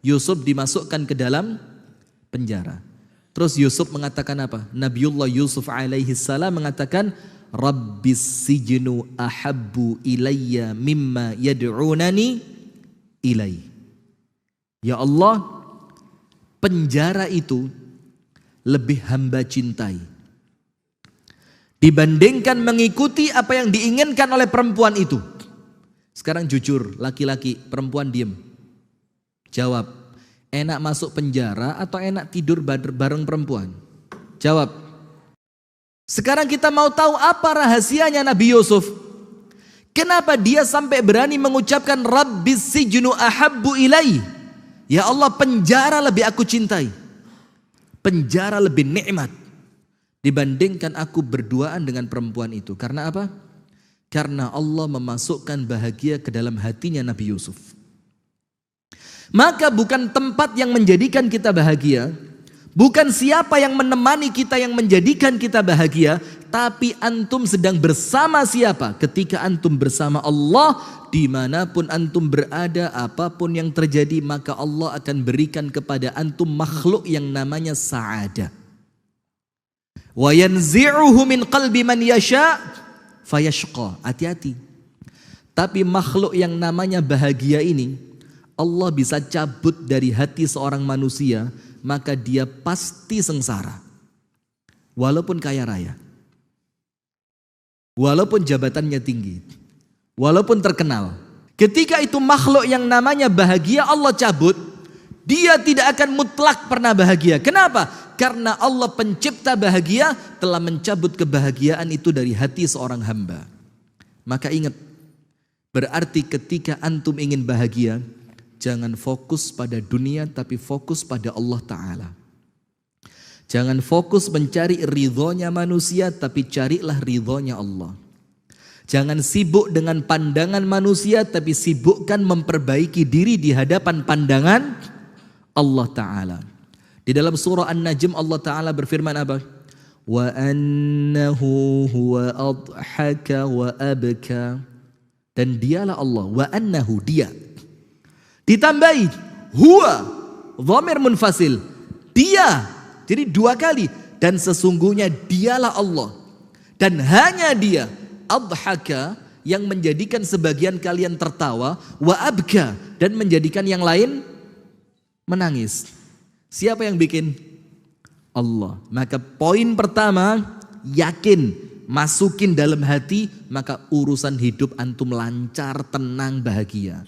Yusuf dimasukkan ke dalam penjara. Terus Yusuf mengatakan apa? Nabiullah Yusuf alaihi salam mengatakan, Rabbis sijnu ahabbu ilayya mimma yad'unani ilai. Ya Allah, penjara itu lebih hamba cintai dibandingkan mengikuti apa yang diinginkan oleh perempuan itu. Sekarang jujur, laki-laki, perempuan diem. Jawab, enak masuk penjara atau enak tidur bareng perempuan? Jawab. Sekarang kita mau tahu apa rahasianya Nabi Yusuf. Kenapa dia sampai berani mengucapkan Rabbis sijnu ahabbu ilai. Ya Allah, penjara lebih aku cintai. Penjara lebih nikmat dibandingkan aku berduaan dengan perempuan itu. Karena apa? Karena Allah memasukkan bahagia ke dalam hatinya Nabi Yusuf. Maka bukan tempat yang menjadikan kita bahagia, bukan siapa yang menemani kita yang menjadikan kita bahagia, tapi antum sedang bersama siapa? Ketika antum bersama Allah, dimanapun antum berada, apapun yang terjadi, maka Allah akan berikan kepada antum makhluk yang namanya sa'adah. Wa yanzi'uhu min qalbi man yasha' fayashqa. Hati-hati. Tapi makhluk yang namanya bahagia ini Allah bisa cabut dari hati seorang manusia, maka dia pasti sengsara. Walaupun kaya raya, walaupun jabatannya tinggi, walaupun terkenal. Ketika itu makhluk yang namanya bahagia Allah cabut, dia tidak akan mutlak pernah bahagia. Kenapa? Karena Allah pencipta bahagia telah mencabut kebahagiaan itu dari hati seorang hamba. Maka ingat, berarti ketika antum ingin bahagia, jangan fokus pada dunia tapi fokus pada Allah Ta'ala. Jangan fokus mencari ridhonya manusia tapi carilah ridhonya Allah. Jangan sibuk dengan pandangan manusia tapi sibukkan memperbaiki diri di hadapan pandangan Allah Ta'ala. Di dalam surah An-Najm Allah Ta'ala berfirman apa? Wa annahu huwa adhaka wa abka. Dan dialah Allah. Wa annahu, dia. Ditambahi huwa, dhamir munfasil, dia. Jadi dua kali. Dan sesungguhnya dialah Allah. Dan hanya dia, adhaka, yang menjadikan sebagian kalian tertawa, wa abka, dan menjadikan yang lain menangis. Siapa yang bikin? Allah. Maka poin pertama, yakin, masukin dalam hati, maka urusan hidup antum lancar, tenang, bahagia.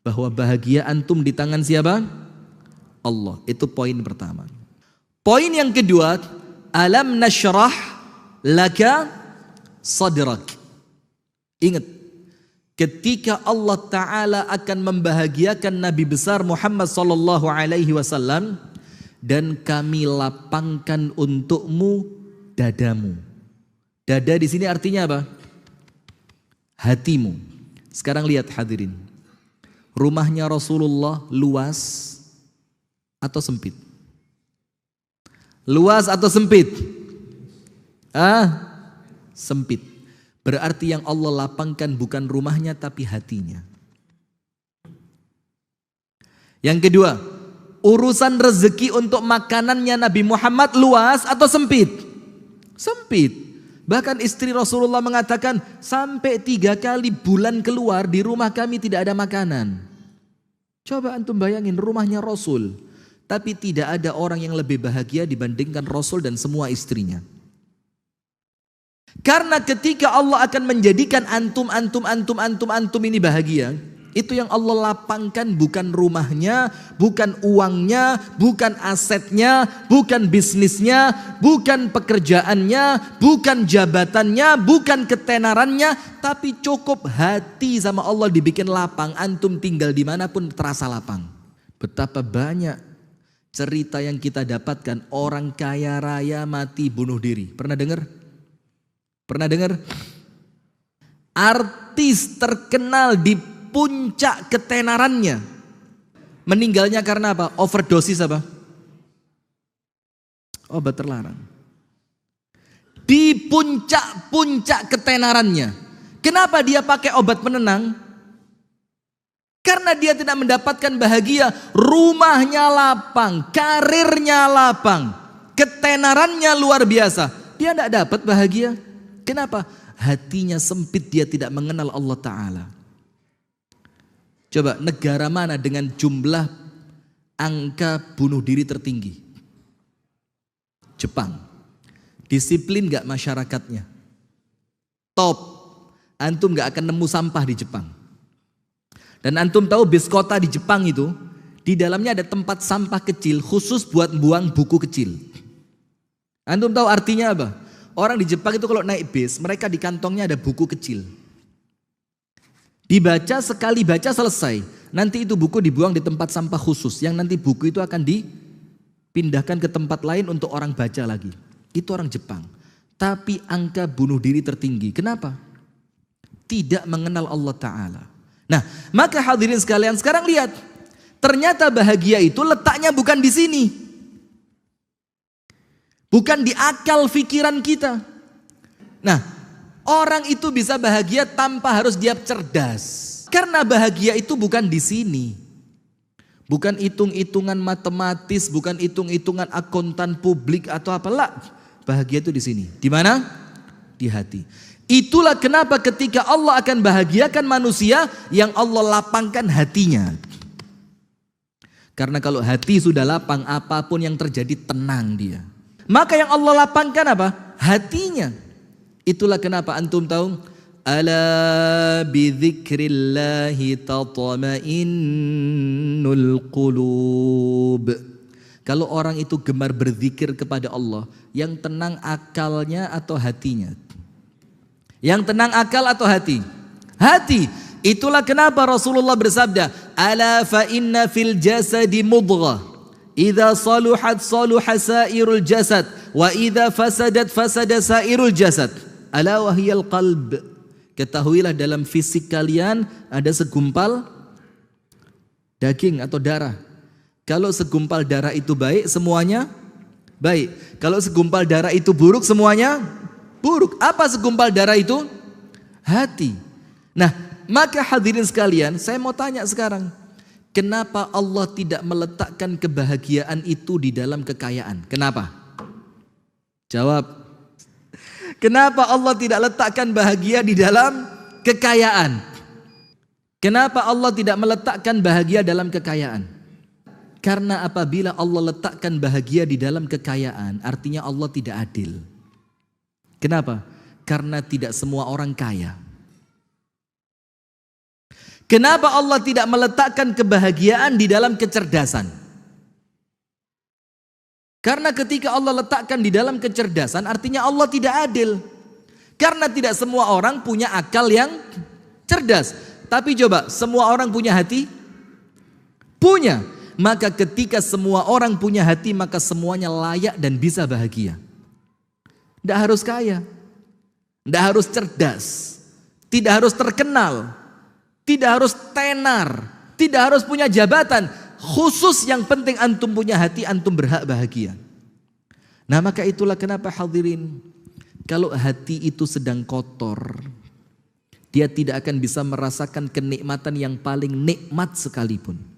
Bahwa bahagia antum di tangan siapa? Allah. Itu poin pertama. Poin yang kedua, alam nashrah laka sadrak. Ingat, ketika Allah Ta'ala akan membahagiakan Nabi besar Muhammad sallallahu alaihi wasallam, dan kami lapangkan untukmu dadamu. Dada di sini artinya apa? Hatimu. Sekarang lihat hadirin. Rumahnya Rasulullah luas atau sempit? Luas atau sempit? Sempit. Berarti yang Allah lapangkan bukan rumahnya tapi hatinya. Yang kedua, urusan rezeki untuk makanannya Nabi Muhammad luas atau sempit? Sempit. Bahkan istri Rasulullah mengatakan, sampai 3 kali bulan keluar di rumah kami tidak ada makanan. Coba antum bayangin, rumahnya Rasul, tapi tidak ada orang yang lebih bahagia dibandingkan Rasul dan semua istrinya. Karena ketika Allah akan menjadikan antum ini bahagia, itu yang Allah lapangkan bukan rumahnya, bukan uangnya, bukan asetnya, bukan bisnisnya, bukan pekerjaannya, bukan jabatannya, bukan ketenarannya, tapi cukup hati sama Allah dibikin lapang. Antum tinggal dimanapun terasa lapang. Betapa banyak cerita yang kita dapatkan, orang kaya raya mati bunuh diri. Pernah dengar? Pernah dengar? Artis terkenal di puncak ketenarannya meninggalnya karena apa? Overdosis apa? Obat terlarang. Di puncak ketenarannya. Kenapa dia pakai obat penenang? Karena dia tidak mendapatkan bahagia, rumahnya lapang, karirnya lapang, ketenarannya luar biasa. Dia tidak dapat bahagia. Kenapa? Hatinya sempit, dia tidak mengenal Allah Ta'ala. Coba negara mana dengan jumlah angka bunuh diri tertinggi? Jepang. Disiplin gak masyarakatnya? Top. Antum gak akan nemu sampah di Jepang. Dan antum tahu bis kota di Jepang itu, di dalamnya ada tempat sampah kecil khusus buat buang buku kecil. Antum tahu artinya apa? Orang di Jepang itu kalau naik bis, mereka di kantongnya ada buku kecil. Dibaca, sekali baca selesai. Nanti itu buku dibuang di tempat sampah khusus, yang nanti buku itu akan dipindahkan ke tempat lain untuk orang baca lagi. Itu orang Jepang. Tapi angka bunuh diri tertinggi. Kenapa? Tidak mengenal Allah Ta'ala. Nah, maka hadirin sekalian, sekarang lihat. Ternyata bahagia itu letaknya bukan di sini. Bukan di akal pikiran kita. Nah, orang itu bisa bahagia tanpa harus dia cerdas. Karena bahagia itu bukan di sini. Bukan hitung-hitungan matematis, bukan hitung-hitungan akuntan publik atau apalah. Bahagia itu di sini. Di mana? Di hati. Itulah kenapa ketika Allah akan bahagiakan manusia, yang Allah lapangkan hatinya. Karena kalau hati sudah lapang, apapun yang terjadi tenang dia. Maka yang Allah lapangkan apa? Hatinya. Itulah kenapa antum tahu, ala bidzikrillahi tatma'innul qulub. Kalau orang itu gemar berzikir kepada Allah, yang tenang akalnya atau hatinya? Yang tenang akal atau hati? Hati. Itulah kenapa Rasulullah bersabda, ala fa inna fil jasadi mudghah, idza saluhat saluha sairul jasad, wa idza fasadat fasada sairul jasad, ala wahiyal qalb. Ketahuilah dalam fisik kalian ada segumpal daging atau darah. Kalau segumpal darah itu baik, semuanya baik. Kalau segumpal darah itu buruk, semuanya buruk. Apa segumpal darah itu? Hati. Nah, maka hadirin sekalian, saya mau tanya sekarang, kenapa Allah tidak meletakkan kebahagiaan itu di dalam kekayaan? Kenapa? Jawab. Kenapa Allah tidak letakkan bahagia di dalam kekayaan? Kenapa Allah tidak meletakkan bahagia dalam kekayaan? Karena apabila Allah letakkan bahagia di dalam kekayaan, artinya Allah tidak adil. Kenapa? Karena tidak semua orang kaya. Kenapa Allah tidak meletakkan kebahagiaan di dalam kecerdasan? Karena ketika Allah letakkan di dalam kecerdasan, artinya Allah tidak adil. Karena tidak semua orang punya akal yang cerdas. Tapi coba, semua orang punya hati? Punya. Maka ketika semua orang punya hati, maka semuanya layak dan bisa bahagia. Tidak harus kaya, tidak harus cerdas, tidak harus terkenal, tidak harus tenar, tidak harus punya jabatan. Khusus yang penting antum punya hati, antum berhak bahagia. Nah, maka itulah kenapa hadirin, kalau hati itu sedang kotor, dia tidak akan bisa merasakan kenikmatan yang paling nikmat sekalipun.